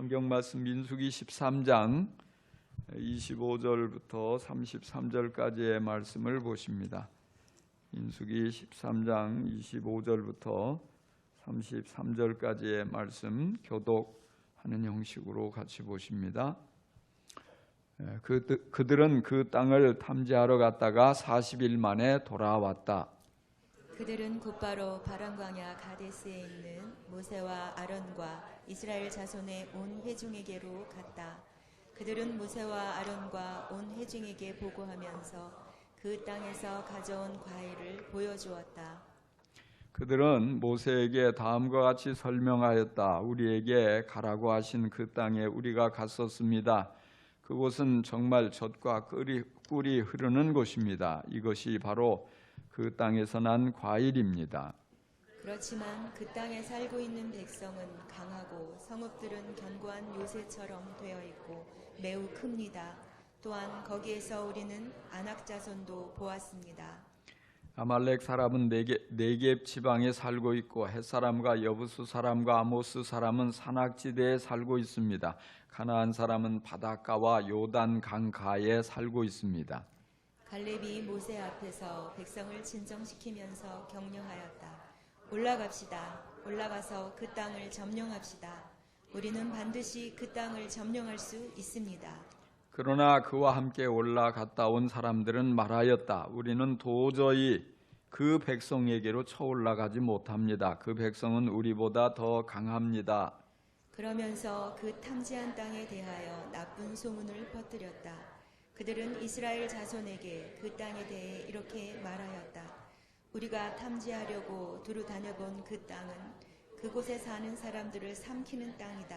성경 말씀 민수기 13장 25절부터 33절까지의 말씀을 보십니다. 민수기 13장 25절부터 33절까지의 말씀 교독하는 형식으로 같이 보십니다. 그들은 그 땅을 탐지하러 갔다가 40일 만에 돌아왔다. 그들은 곧바로 바람광야 가데스에 있는 모세와 아론과 이스라엘 자손의 온 회중에게로 갔다. 그들은 모세와 아론과 온 회중에게 보고하면서 그 땅에서 가져온 과일을 보여주었다. 그들은 모세에게 다음과 같이 설명하였다. 우리에게 가라고 하신 그 땅에 우리가 갔었습니다. 그곳은 정말 젖과 꿀이 흐르는 곳입니다. 이것이 바로 그 땅에서 난 과일입니다. 그렇지만 그 땅에 살고 있는 백성은 강하고 성읍들은 견고한 요새처럼 되어 있고 매우 큽니다. 또한 거기에서 우리는 아낙 자손도 보았습니다. 아말렉 사람은 네겝 지방에 살고 있고 헷사람과 여부수 사람과 아모스 사람은 산악지대에 살고 있습니다. 가나안 사람은 바닷가와 요단 강가에 살고 있습니다. 갈렙이 모세 앞에서 백성을 진정시키면서 격려하였다. 올라갑시다. 올라가서 그 땅을 점령합시다. 우리는 반드시 그 땅을 점령할 수 있습니다. 그러나 그와 함께 올라갔다 온 사람들은 말하였다. 우리는 도저히 그 백성에게로 쳐올라가지 못합니다. 그 백성은 우리보다 더 강합니다. 그러면서 그 탐지한 땅에 대하여 나쁜 소문을 퍼뜨렸다. 그들은 이스라엘 자손에게 그 땅에 대해 이렇게 말하였다. 우리가 탐지하려고 두루 다녀본 그 땅은 그곳에 사는 사람들을 삼키는 땅이다.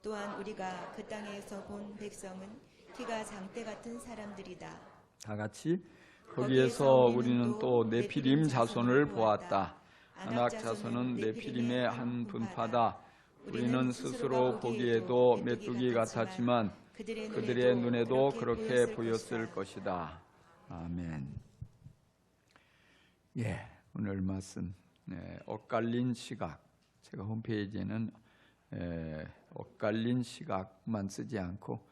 또한 우리가 그 땅에서 본 백성은 키가 장대 같은 사람들이다. 다 같이 거기에서 우리는 또 네피림 자손을 보았다. 아낙 자손은 네피림의 한 분파다. 우리는 스스로 보기에도 메뚜기 같았지만 그들의 눈에도 그렇게 보였을 것이다. 아멘. 오늘 말씀 엇갈린 시각. 제가 홈페이지에는 엇갈린 시각만 쓰지 않고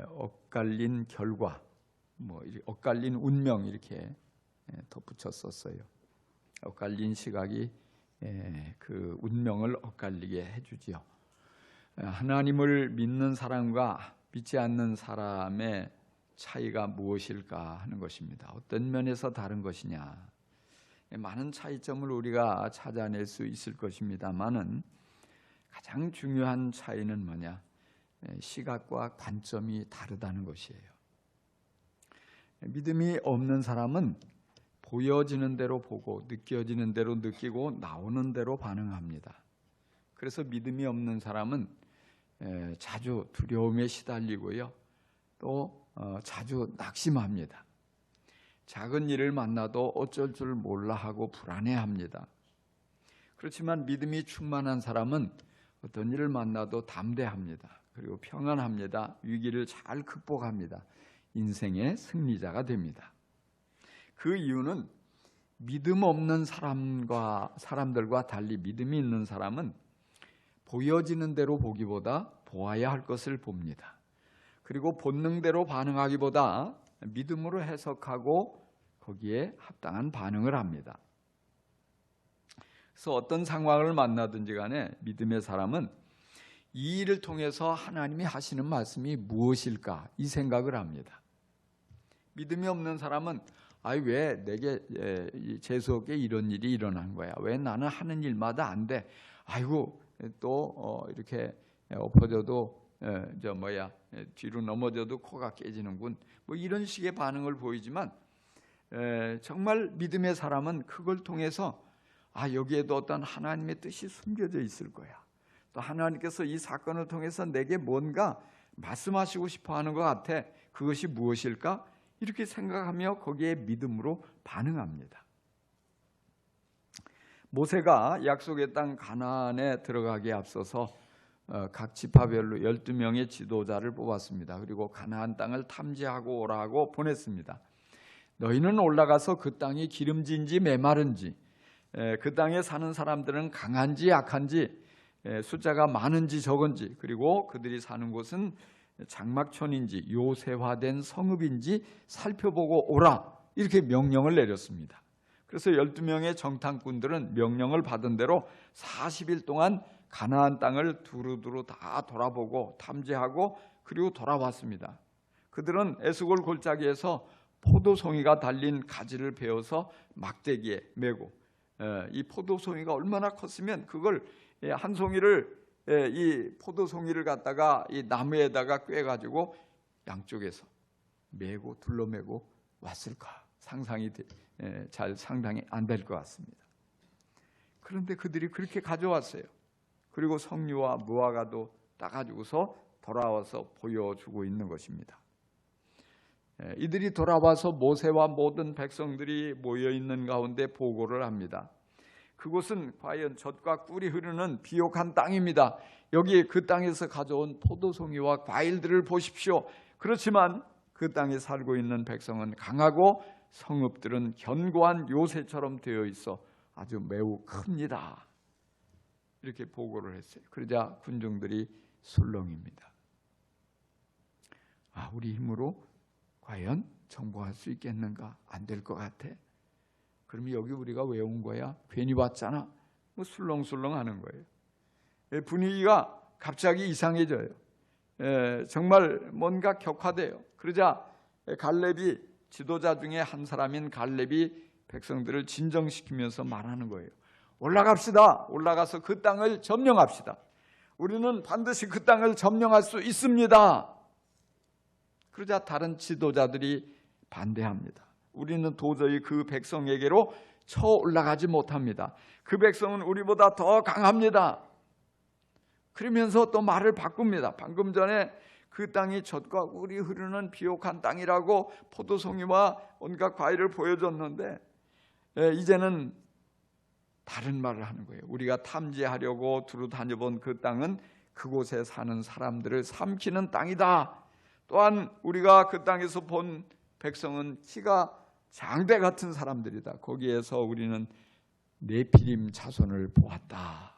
엇갈린 결과, 엇갈린 운명 이렇게 덧붙였었어요. 엇갈린 시각이 그 운명을 엇갈리게 해주지요. 하나님을 믿는 사람과 믿지 않는 사람의 차이가 무엇일까 하는 것입니다. 어떤 면에서 다른 것이냐. 많은 차이점을 우리가 찾아낼 수 있을 것입니다만은 가장 중요한 차이는 뭐냐? 시각과 관점이 다르다는 것이에요. 믿음이 없는 사람은 보여지는 대로 보고 느껴지는 대로 느끼고 나오는 대로 반응합니다. 그래서 믿음이 없는 사람은 자주 두려움에 시달리고요. 또 자주 낙심합니다. 작은 일을 만나도 어쩔 줄 몰라 하고 불안해합니다. 그렇지만 믿음이 충만한 사람은 어떤 일을 만나도 담대합니다. 그리고 평안합니다. 위기를 잘 극복합니다. 인생의 승리자가 됩니다. 그 이유는 믿음 없는 사람들과 달리 믿음이 있는 사람은 보여지는 대로 보기보다 보아야 할 것을 봅니다. 그리고 본능대로 반응하기보다 믿음으로 해석하고 거기에 합당한 반응을 합니다. 그래서 어떤 상황을 만나든지 간에 믿음의 사람은 이 일을 통해서 하나님이 하시는 말씀이 무엇일까 이 생각을 합니다. 믿음이 없는 사람은 왜 내게 재수없게 이런 일이 일어난 거야? 왜 나는 하는 일마다 안 돼? 아이고 또 이렇게 엎어져도 뒤로 넘어져도 코가 깨지는군. 이런 식의 반응을 보이지만 정말 믿음의 사람은 그걸 통해서 여기에도 어떤 하나님의 뜻이 숨겨져 있을 거야. 또 하나님께서 이 사건을 통해서 내게 뭔가 말씀하시고 싶어 하는 것 같아. 그것이 무엇일까? 이렇게 생각하며 거기에 믿음으로 반응합니다. 모세가 약속의 땅 가나안에 들어가기에 앞서서 각 지파별로 12명의 지도자를 뽑았습니다. 그리고 가나안 땅을 탐지하고 오라고 보냈습니다. 너희는 올라가서 그 땅이 기름진지 메마른지, 그 땅에 사는 사람들은 강한지 약한지 숫자가 많은지 적은지, 그리고 그들이 사는 곳은 장막촌인지 요새화된 성읍인지 살펴보고 오라, 이렇게 명령을 내렸습니다. 그래서 12명의 정탐꾼들은 명령을 받은 대로 40일 동안 가나안 땅을 두루두루 다 돌아보고 탐지하고 그리고 돌아왔습니다. 그들은 에스골 골짜기에서 포도송이가 달린 가지를 베어서 막대기에 메고, 이 포도송이가 얼마나 컸으면 그걸 한 송이를, 이 포도송이를 갖다가 이 나무에다가 꿰가지고 양쪽에서 메고 둘러매고 왔을까, 상상이 잘 상당히 안 될 것 같습니다. 그런데 그들이 그렇게 가져왔어요. 그리고 석류와 무화과도 따가지고서 돌아와서 보여주고 있는 것입니다. 이들이 돌아와서 모세와 모든 백성들이 모여있는 가운데 보고를 합니다. 그곳은 과연 젖과 꿀이 흐르는 비옥한 땅입니다. 여기 그 땅에서 가져온 포도송이와 과일들을 보십시오. 그렇지만 그 땅에 살고 있는 백성은 강하고 성읍들은 견고한 요새처럼 되어 있어 아주 매우 큽니다. 이렇게 보고를 했어요. 그러자 군중들이 술렁입니다. 우리 힘으로 과연 정복할 수 있겠는가? 안 될 것 같아. 그러면 여기 우리가 왜 온 거야? 괜히 왔잖아. 뭐 술렁술렁 하는 거예요. 분위기가 갑자기 이상해져요. 정말 뭔가 격화돼요. 그러자 갈렙이, 지도자 중에 한 사람인 갈렙이 백성들을 진정시키면서 말하는 거예요. 올라갑시다. 올라가서 그 땅을 점령합시다. 우리는 반드시 그 땅을 점령할 수 있습니다. 그러자 다른 지도자들이 반대합니다. 우리는 도저히 그 백성에게로 쳐 올라가지 못합니다. 그 백성은 우리보다 더 강합니다. 그러면서 또 말을 바꿉니다. 방금 전에 그 땅이 젖과 꿀이 흐르는 비옥한 땅이라고 포도송이와 온갖 과일을 보여줬는데 이제는 다른 말을 하는 거예요. 우리가 탐지하려고 두루 다녀본 그 땅은 그곳에 사는 사람들을 삼키는 땅이다. 또한 우리가 그 땅에서 본 백성은 키가 장대 같은 사람들이다. 거기에서 우리는 네피림 자손을 보았다.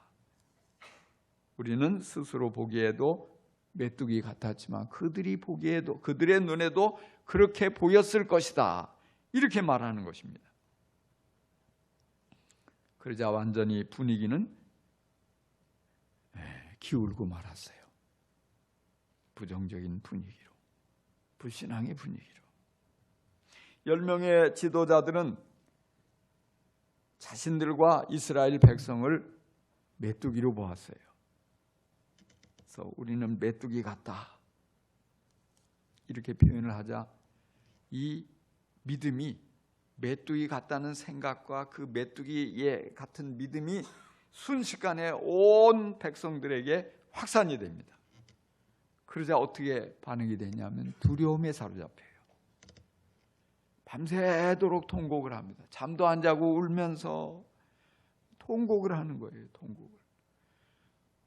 우리는 스스로 보기에도 메뚜기 같았지만 그들이 보기에도, 그들의 눈에도 그렇게 보였을 것이다. 이렇게 말하는 것입니다. 그러자 완전히 분위기는 기울고 말았어요. 부정적인 분위기로, 불신앙의 분위기로. 10명의 지도자들은 자신들과 이스라엘 백성을 메뚜기로 보았어요. 그래서 우리는 메뚜기 같다, 이렇게 표현을 하자 이 믿음이, 메뚜기 같다는 생각과 그 메뚜기의 같은 믿음이 순식간에 온 백성들에게 확산이 됩니다. 그러자 어떻게 반응이 되냐면 두려움에 사로잡혀요. 밤새도록 통곡을 합니다. 잠도 안 자고 울면서 통곡을 하는 거예요. 통곡을.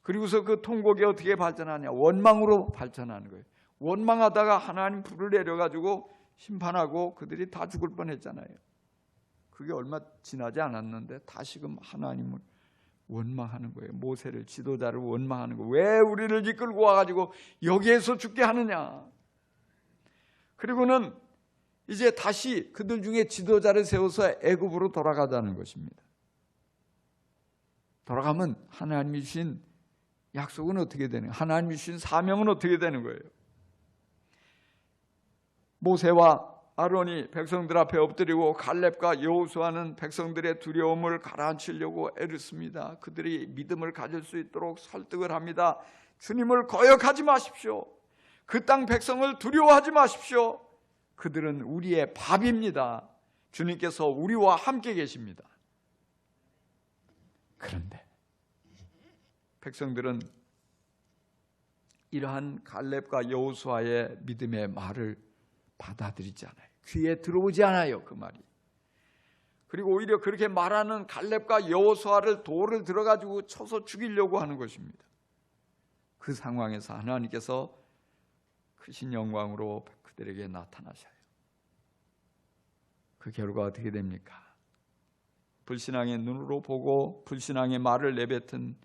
그리고서 그 통곡이 어떻게 발전하냐? 원망으로 발전하는 거예요. 원망하다가 하나님 불을 내려가지고 심판하고 그들이 다 죽을 뻔했잖아요. 그게 얼마 지나지 않았는데 다시금 하나님을 원망하는 거예요. 모세를, 지도자를 원망하는 거예요. 왜 우리를 이끌고 와가지고 여기에서 죽게 하느냐? 그리고는 이제 다시 그들 중에 지도자를 세워서 애굽으로 돌아가자는 것입니다. 돌아가면 하나님이 주신 약속은 어떻게 되는 거예요? 하나님이 주신 사명은 어떻게 되는 거예요? 모세와 아론이 백성들 앞에 엎드리고 갈렙과 여호수아는 백성들의 두려움을 가라앉히려고 애썼습니다. 그들이 믿음을 가질 수 있도록 설득을 합니다. 주님을 거역하지 마십시오. 그 땅 백성을 두려워하지 마십시오. 그들은 우리의 밥입니다. 주님께서 우리와 함께 계십니다. 그런데 백성들은 이러한 갈렙과 여호수아의 믿음의 말을 받아들이지 않아요. 귀에 들어오지 않아요, 그 말이. 그리고 오히려 그렇게 말하는 갈렙과 여호수아를 돌을 들어가지고 쳐서 죽이려고 하는 것입니다. 그 상황에서 하나님께서 크신 영광으로 그들에게 나타나셔요. 그 결과 어떻게 됩니까? 불신앙의 눈으로 보고 불신앙의 말을 내뱉은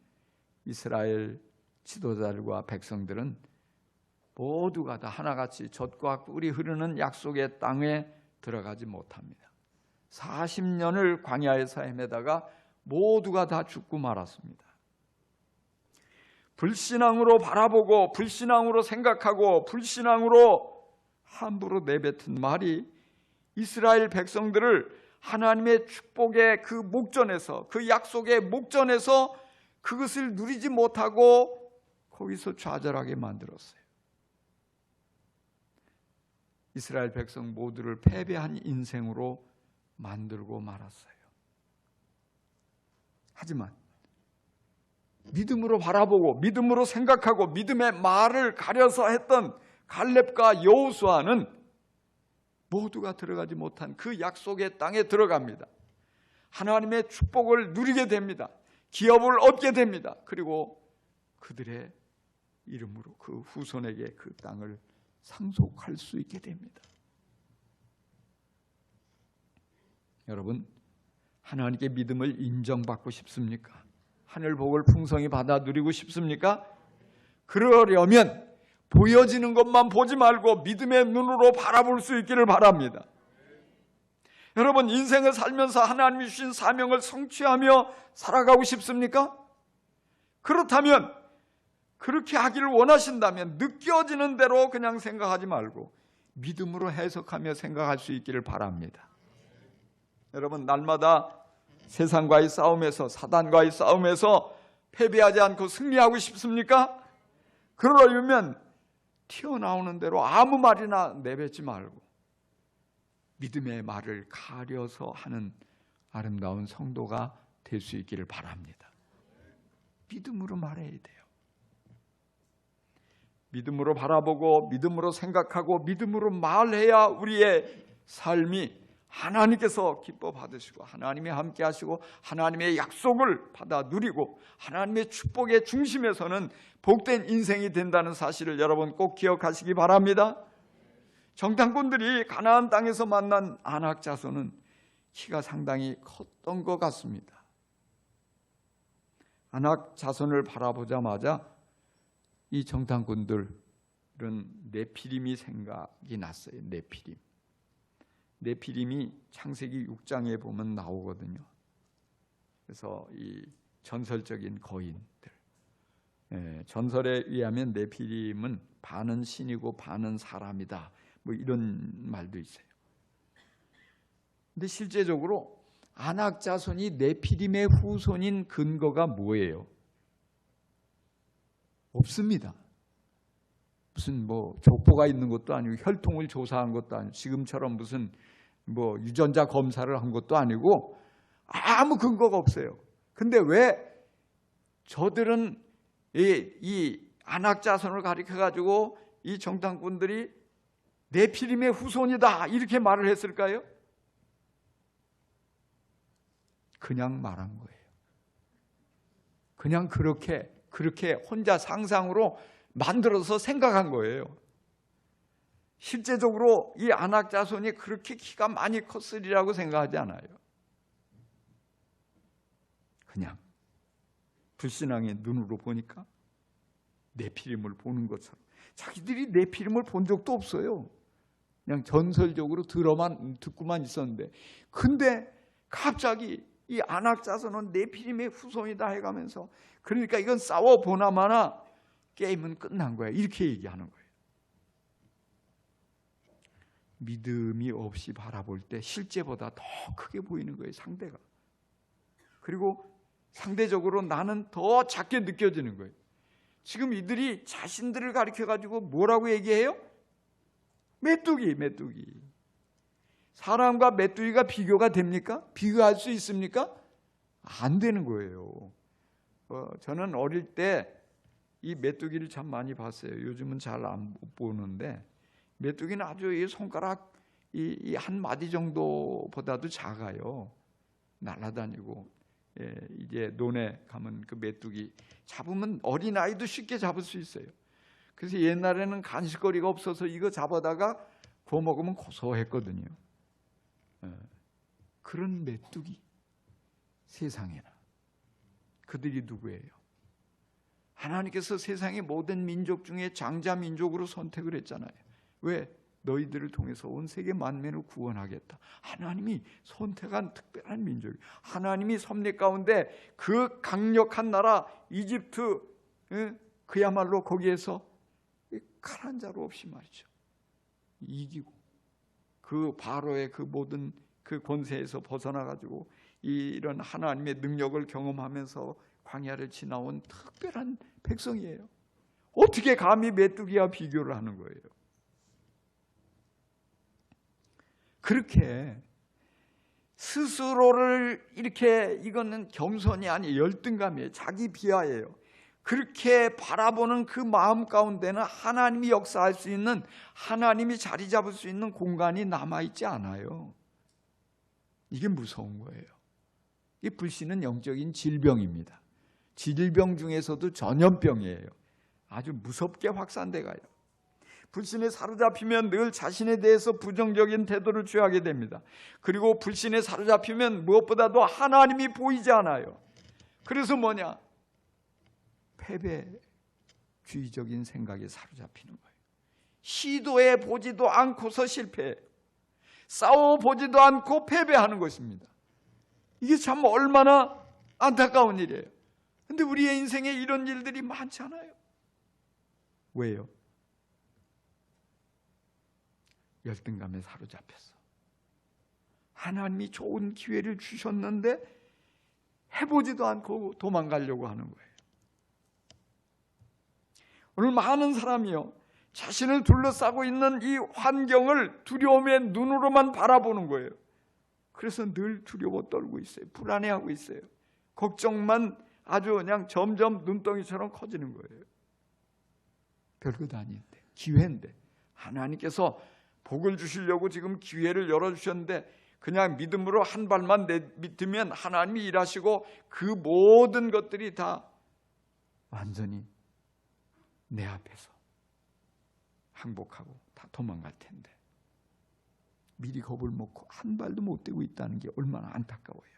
이스라엘 지도자들과 백성들은 모두가 다 하나같이 젖과 꿀이 흐르는 약속의 땅에 들어가지 못합니다. 40년을 광야에서 헤매다가 모두가 다 죽고 말았습니다. 불신앙으로 바라보고 불신앙으로 생각하고 불신앙으로 함부로 내뱉은 말이 이스라엘 백성들을 하나님의 축복의 그 목전에서, 그 약속의 목전에서 그것을 누리지 못하고 거기서 좌절하게 만들었어요. 이스라엘 백성 모두를 패배한 인생으로 만들고 말았어요. 하지만 믿음으로 바라보고 믿음으로 생각하고 믿음의 말을 가려서 했던 갈렙과 여호수아는 모두가 들어가지 못한 그 약속의 땅에 들어갑니다. 하나님의 축복을 누리게 됩니다. 기업을 얻게 됩니다. 그리고 그들의 이름으로 그 후손에게 그 땅을 상속할 수 있게 됩니다. 여러분, 하나님께 믿음을 인정받고 싶습니까? 하늘 복을 풍성히 받아 누리고 싶습니까? 그러려면 보여지는 것만 보지 말고 믿음의 눈으로 바라볼 수 있기를 바랍니다. 여러분, 인생을 살면서 하나님이 주신 사명을 성취하며 살아가고 싶습니까? 그렇다면, 그렇게 하기를 원하신다면 느껴지는 대로 그냥 생각하지 말고 믿음으로 해석하며 생각할 수 있기를 바랍니다. 여러분, 날마다 세상과의 싸움에서, 사단과의 싸움에서 패배하지 않고 승리하고 싶습니까? 그러려면 튀어나오는 대로 아무 말이나 내뱉지 말고 믿음의 말을 가려서 하는 아름다운 성도가 될 수 있기를 바랍니다. 믿음으로 말해야 돼요. 믿음으로 바라보고 믿음으로 생각하고 믿음으로 말해야 우리의 삶이 하나님께서 기뻐 받으시고 하나님이 함께 하시고 하나님의 약속을 받아 누리고 하나님의 축복의 중심에서는 복된 인생이 된다는 사실을 여러분 꼭 기억하시기 바랍니다. 정탐꾼들이 가나안 땅에서 만난 아낙 자손은 키가 상당히 컸던 것 같습니다. 아낙 자손을 바라보자마자 이 정탐꾼들은 네피림이 생각이 났어요. 네피림이 창세기 6장에 보면 나오거든요. 그래서 이 전설적인 거인들, 전설에 의하면 네피림은 반은 신이고 반은 사람이다, 뭐 이런 말도 있어요. 근데 실제적으로 아낙 자손이 네피림의 후손인 근거가 뭐예요? 없습니다. 무슨 뭐 족보가 있는 것도 아니고 혈통을 조사한 것도 아니고 지금처럼 무슨 뭐 유전자 검사를 한 것도 아니고 아무 근거가 없어요. 근데 왜 저들은 이 아낙 자손을 가리켜 가지고 이 정탐꾼들이 네피림의 후손이다 이렇게 말을 했을까요? 그냥 말한 거예요. 그냥 그렇게 혼자 상상으로 만들어서 생각한 거예요. 실제적으로 이 아낙 자손이 그렇게 키가 많이 컸으리라고 생각하지 않아요. 그냥 불신앙의 눈으로 보니까 네피림을 보는 것처럼 자기들이 네피림을 본 적도 없어요. 그냥 전설적으로 듣고만 있었는데 근데 갑자기 이 아낙 자손은 네피림의 후손이다 해가면서 그러니까 이건 싸워보나마나 게임은 끝난 거야 이렇게 얘기하는 거예요. 믿음이 없이 바라볼 때 실제보다 더 크게 보이는 거예요, 상대가. 그리고 상대적으로 나는 더 작게 느껴지는 거예요. 지금 이들이 자신들을 가리켜가지고 뭐라고 얘기해요? 메뚜기. 사람과 메뚜기가 비교가 됩니까? 비교할 수 있습니까? 안 되는 거예요. 저는 어릴 때 이 메뚜기를 참 많이 봤어요. 요즘은 잘 안 보는데 메뚜기는 아주 이 손가락 이 한 마디 정도보다도 작아요. 날아다니고 이제 논에 가면 그 메뚜기 잡으면 어린아이도 쉽게 잡을 수 있어요. 그래서 옛날에는 간식거리가 없어서 이거 잡아다가 구워 먹으면 고소했거든요. 그런 메뚜기 세상에나 그들이 누구예요? 하나님께서 세상의 모든 민족 중에 장자 민족으로 선택을 했잖아요. 왜? 너희들을 통해서 온 세계 만민을 구원하겠다. 하나님이 선택한 특별한 민족이에요. 하나님이 섭리 가운데 그 강력한 나라 이집트, 그야말로 거기에서 칼 한 자루 없이 말이죠, 이기고 그 바로의 그 모든 그 권세에서 벗어나 가지고 이런 하나님의 능력을 경험하면서 광야를 지나온 특별한 백성이에요. 어떻게 감히 메뚜기와 비교를 하는 거예요? 그렇게 스스로를 이렇게, 이거는 겸손이 아니에요. 열등감이에요. 자기 비하예요. 그렇게 바라보는 그 마음 가운데는 하나님이 역사할 수 있는, 하나님이 자리 잡을 수 있는 공간이 남아있지 않아요. 이게 무서운 거예요. 이 불신은 영적인 질병입니다. 질병 중에서도 전염병이에요. 아주 무섭게 확산돼 가요. 불신에 사로잡히면 늘 자신에 대해서 부정적인 태도를 취하게 됩니다. 그리고 불신에 사로잡히면 무엇보다도 하나님이 보이지 않아요. 그래서 뭐냐? 패배주의적인 생각에 사로잡히는 거예요. 시도해 보지도 않고서 실패해요. 싸워 보지도 않고 패배하는 것입니다. 이게 참 얼마나 안타까운 일이에요. 근데 우리의 인생에 이런 일들이 많잖아요. 왜요? 열등감에 사로잡혔어. 하나님이 좋은 기회를 주셨는데 해보지도 않고 도망가려고 하는 거예요. 오늘 많은 사람이요, 자신을 둘러싸고 있는 이 환경을 두려움의 눈으로만 바라보는 거예요. 그래서 늘 두려워 떨고 있어요. 불안해하고 있어요. 걱정만 아주 그냥 점점 눈덩이처럼 커지는 거예요. 별것 아닌데, 기회인데, 하나님께서 복을 주시려고 지금 기회를 열어주셨는데 그냥 믿음으로 한 발만 내딛으면 하나님이 일하시고 그 모든 것들이 다 완전히 내 앞에서 항복하고 다 도망갈 텐데 미리 겁을 먹고 한 발도 못 떼고 있다는 게 얼마나 안타까워요.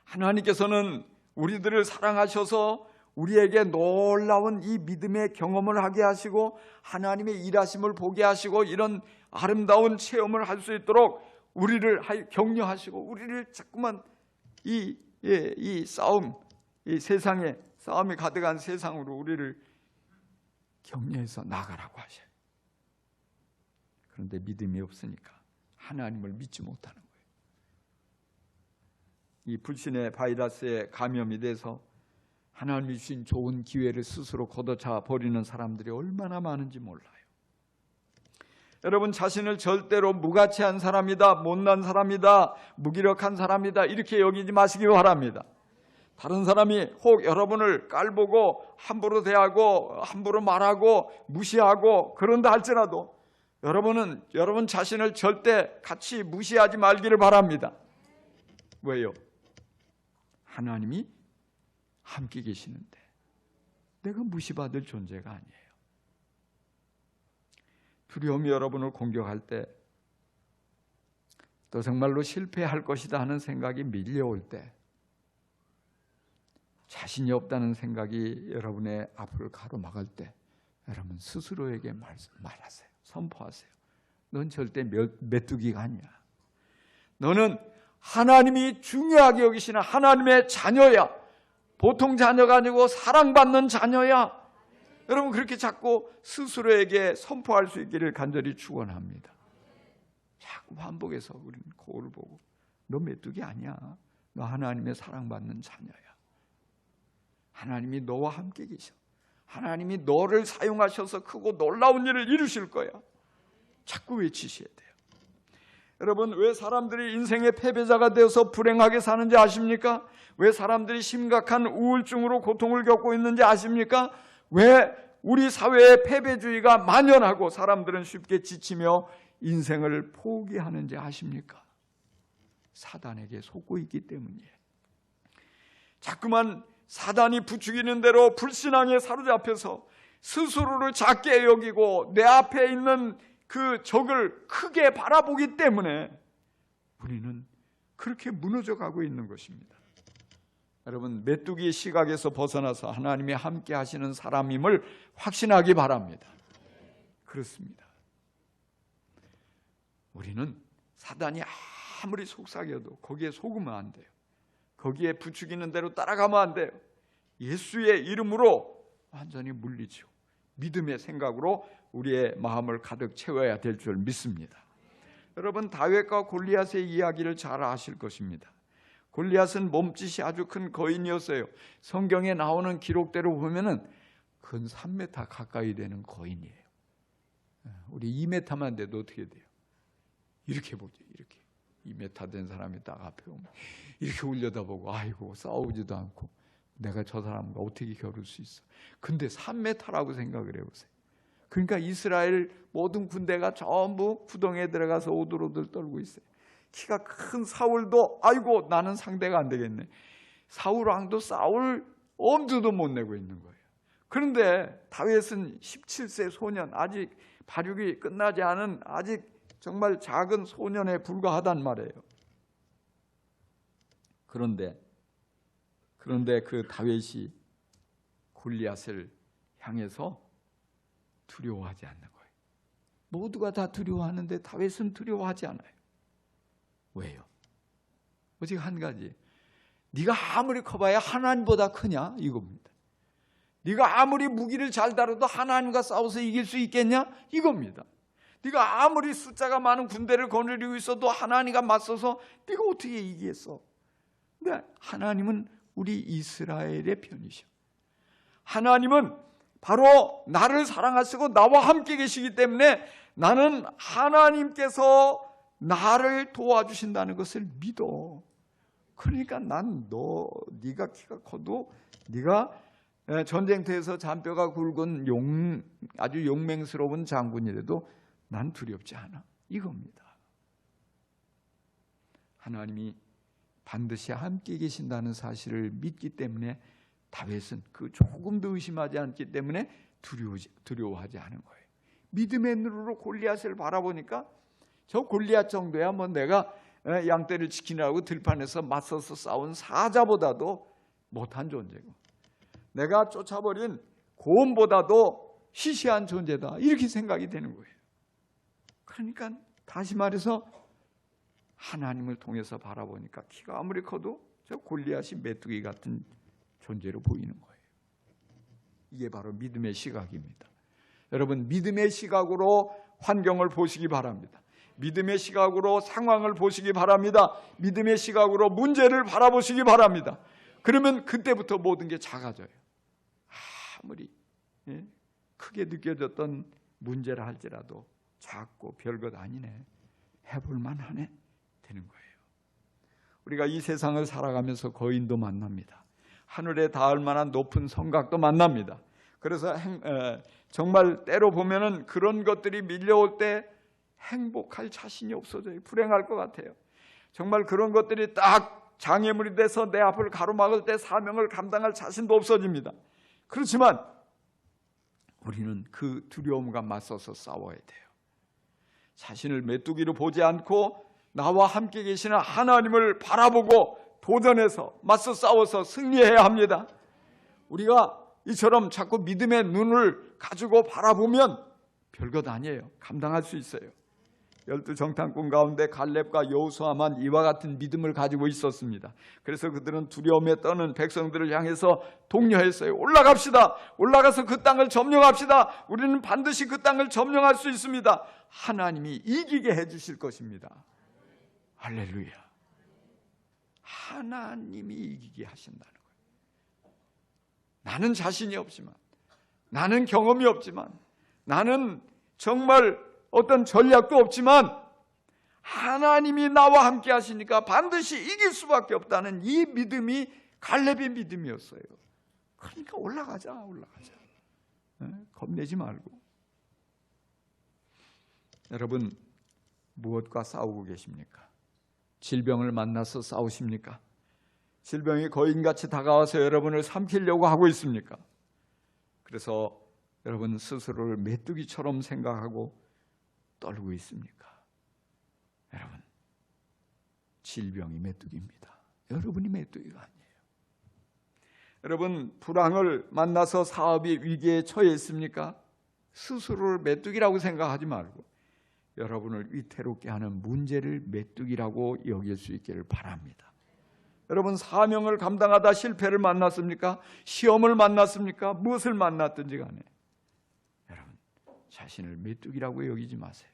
하나님께서는 우리들을 사랑하셔서 우리에게 놀라운 이 믿음의 경험을 하게 하시고 하나님의 일하심을 보게 하시고 이런 아름다운 체험을 할 수 있도록 우리를 격려하시고 우리를 자꾸만 이 싸움, 이 세상에 싸움이 가득한 세상으로 우리를 격려해서 나가라고 하셔요. 그런데 믿음이 없으니까 하나님을 믿지 못하는 거예요. 이 불신의 바이러스에 감염이 돼서 하나님이 주신 좋은 기회를 스스로 걷어차 버리는 사람들이 얼마나 많은지 몰라요. 여러분, 자신을 절대로 무가치한 사람이다, 못난 사람이다, 무기력한 사람이다 이렇게 여기지 마시기 바랍니다. 다른 사람이 혹 여러분을 깔보고 함부로 대하고 함부로 말하고 무시하고 그런다 할지라도 여러분은 여러분 자신을 절대 같이 무시하지 말기를 바랍니다. 왜요? 하나님이 함께 계시는데 내가 무시받을 존재가 아니에요. 두려움이 여러분을 공격할 때, 또 정말로 실패할 것이다 하는 생각이 밀려올 때, 자신이 없다는 생각이 여러분의 앞을 가로막을 때 여러분 스스로에게 말하세요. 선포하세요. 넌 절대 메뚜기가 아니야. 너는 하나님이 중요하게 여기시는 하나님의 자녀야. 보통 자녀가 아니고 사랑받는 자녀야. 여러분 그렇게 자꾸 스스로에게 선포할 수 있기를 간절히 축원합니다. 자꾸 반복해서 우리는 거울을 보고 너 메뚜기 아니야. 너 하나님의 사랑받는 자녀야. 하나님이 너와 함께 계셔. 하나님이 너를 사용하셔서 크고 놀라운 일을 이루실 거야. 자꾸 외치셔야 돼요. 여러분, 왜 사람들이 인생의 패배자가 되어서 불행하게 사는지 아십니까? 왜 사람들이 심각한 우울증으로 고통을 겪고 있는지 아십니까? 왜 우리 사회에 패배주의가 만연하고 사람들은 쉽게 지치며 인생을 포기하는지 아십니까? 사단에게 속고 있기 때문이에요. 자꾸만 사단이 부추기는 대로 불신앙에 사로잡혀서 스스로를 작게 여기고 내 앞에 있는 그 적을 크게 바라보기 때문에 우리는 그렇게 무너져 가고 있는 것입니다. 여러분, 메뚜기의 시각에서 벗어나서 하나님이 함께 하시는 사람임을 확신하기 바랍니다. 그렇습니다. 우리는 사단이 아무리 속삭여도 거기에 속으면 안 돼요. 거기에 부추기는 대로 따라가면 안 돼요. 예수의 이름으로 완전히 물리죠. 믿음의 생각으로 우리의 마음을 가득 채워야 될 줄 믿습니다. 여러분, 다윗과 골리앗의 이야기를 잘 아실 것입니다. 골리앗은 몸짓이 아주 큰 거인이었어요. 성경에 나오는 기록대로 보면은 근 3m 가까이 되는 거인이에요. 우리 2m만 돼도 어떻게 돼요? 이렇게 보죠. 이렇게 2m 된 사람이 딱 앞에 오면 이렇게 올려다보고 아이고 싸우지도 않고 내가 저 사람과 어떻게 겨룰 수 있어. 근데 3m라고 생각을 해보세요. 그러니까 이스라엘 모든 군대가 전부 구덩이에 들어가서 오들오들 떨고 있어요. 키가 큰 사울도 아이고 나는 상대가 안 되겠네. 사울 왕도 싸울 엄두도 못 내고 있는 거예요. 그런데 다윗은 17세 소년, 아직 발육이 끝나지 않은 아직 정말 작은 소년에 불과하단 말이에요. 그런데 그 다윗이 골리앗을 향해서 두려워하지 않는 거예요. 모두가 다 두려워하는데 다윗은 두려워하지 않아요. 왜요? 오직 한 가지, 네가 아무리 커봐야 하나님보다 크냐 이겁니다. 네가 아무리 무기를 잘 다뤄도 하나님과 싸워서 이길 수 있겠냐 이겁니다. 네가 아무리 숫자가 많은 군대를 거느리고 있어도 하나님과 맞서서 네가 어떻게 이기겠어? 근데 하나님은 우리 이스라엘의 편이셔. 하나님은 바로 나를 사랑하시고 나와 함께 계시기 때문에 나는 하나님께서 나를 도와주신다는 것을 믿어. 그러니까 난 네가 키가 커도 네가 전쟁터에서 잔뼈가 굵은 아주 용맹스러운 장군이라도 난 두렵지 않아. 이겁니다. 하나님이 반드시 함께 계신다는 사실을 믿기 때문에 다윗은 그 조금도 의심하지 않기 때문에 두려워하지 않은 거예요. 믿음의 눈으로 골리앗을 바라보니까 저 골리앗 정도야 뭐 내가 양떼를 지키느라고 들판에서 맞서서 싸운 사자보다도 못한 존재고 내가 쫓아버린 고온보다도 시시한 존재다 이렇게 생각이 되는 거예요. 그러니까 다시 말해서 하나님을 통해서 바라보니까 키가 아무리 커도 저 골리앗이 메뚜기 같은 존재로 보이는 거예요. 이게 바로 믿음의 시각입니다. 여러분, 믿음의 시각으로 환경을 보시기 바랍니다. 믿음의 시각으로 상황을 보시기 바랍니다. 믿음의 시각으로 문제를 바라보시기 바랍니다. 그러면 그때부터 모든 게 작아져요. 아무리 크게 느껴졌던 문제라 할지라도 작고 별것 아니네, 해볼만 하네 되는 거예요. 우리가 이 세상을 살아가면서 거인도 만납니다. 하늘에 닿을 만한 높은 성곽도 만납니다. 그래서 정말 때로 보면은 그런 것들이 밀려올 때 행복할 자신이 없어져요. 불행할 것 같아요. 정말 그런 것들이 딱 장애물이 돼서 내 앞을 가로막을 때 사명을 감당할 자신도 없어집니다. 그렇지만 우리는 그 두려움과 맞서서 싸워야 돼요. 자신을 메뚜기로 보지 않고 나와 함께 계시는 하나님을 바라보고 도전해서 맞서 싸워서 승리해야 합니다. 우리가 이처럼 자꾸 믿음의 눈을 가지고 바라보면 별것 아니에요. 감당할 수 있어요. 12정탐꾼 가운데 갈렙과 여호수아만 이와 같은 믿음을 가지고 있었습니다. 그래서 그들은 두려움에 떠는 백성들을 향해서 독려했어요. 올라갑시다. 올라가서 그 땅을 점령합시다. 우리는 반드시 그 땅을 점령할 수 있습니다. 하나님이 이기게 해주실 것입니다. 할렐루야. 하나님이 이기게 하신다는 거예요. 나는 자신이 없지만, 나는 경험이 없지만, 나는 정말 어떤 전략도 없지만 하나님이 나와 함께 하시니까 반드시 이길 수밖에 없다는 이 믿음이 갈렙의 믿음이었어요. 그러니까 올라가자. 겁내지 말고. 여러분, 무엇과 싸우고 계십니까? 질병을 만나서 싸우십니까? 질병이 거인같이 다가와서 여러분을 삼키려고 하고 있습니까? 그래서 여러분 스스로를 메뚜기처럼 생각하고 떨고 있습니까? 여러분, 질병이 메뚜기입니다. 여러분이 메뚜기가 아니에요. 여러분, 불황을 만나서 사업이 위기에 처해 있습니까? 스스로를 메뚜기라고 생각하지 말고 여러분을 위태롭게 하는 문제를 메뚜기라고 여길 수 있기를 바랍니다. 여러분, 사명을 감당하다 실패를 만났습니까? 시험을 만났습니까? 무엇을 만났든지 간에 여러분, 자신을 메뚜기라고 여기지 마세요.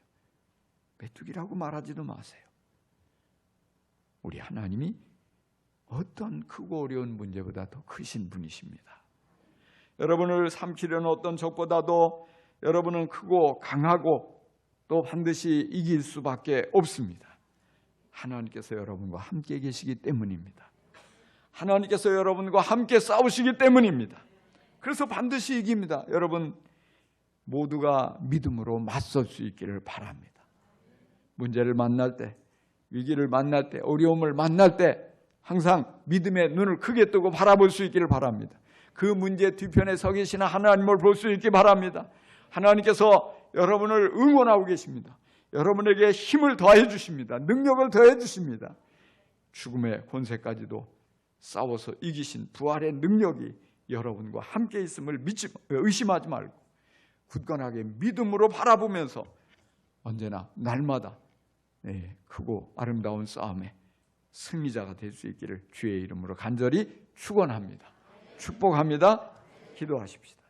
메뚜기라고 말하지도 마세요. 우리 하나님이 어떤 크고 어려운 문제보다 더 크신 분이십니다. 여러분을 삼키려는 어떤 적보다도 여러분은 크고 강하고 또 반드시 이길 수밖에 없습니다. 하나님께서 여러분과 함께 계시기 때문입니다. 하나님께서 여러분과 함께 싸우시기 때문입니다. 그래서 반드시 이깁니다. 여러분 모두가 믿음으로 맞설 수 있기를 바랍니다. 문제를 만날 때, 위기를 만날 때, 어려움을 만날 때 항상 믿음의 눈을 크게 뜨고 바라볼 수 있기를 바랍니다. 그 문제 뒤편에 서 계시는 하나님을 볼 수 있기 바랍니다. 하나님께서 여러분을 응원하고 계십니다. 여러분에게 힘을 더해 주십니다. 능력을 더해 주십니다. 죽음의 권세까지도 싸워서 이기신 부활의 능력이 여러분과 함께 있음을 의심하지 말고 굳건하게 믿음으로 바라보면서 언제나 날마다 크고 아름다운 싸움에 승리자가 될 수 있기를 주의 이름으로 간절히 축원합니다. 축복합니다. 기도하십시다.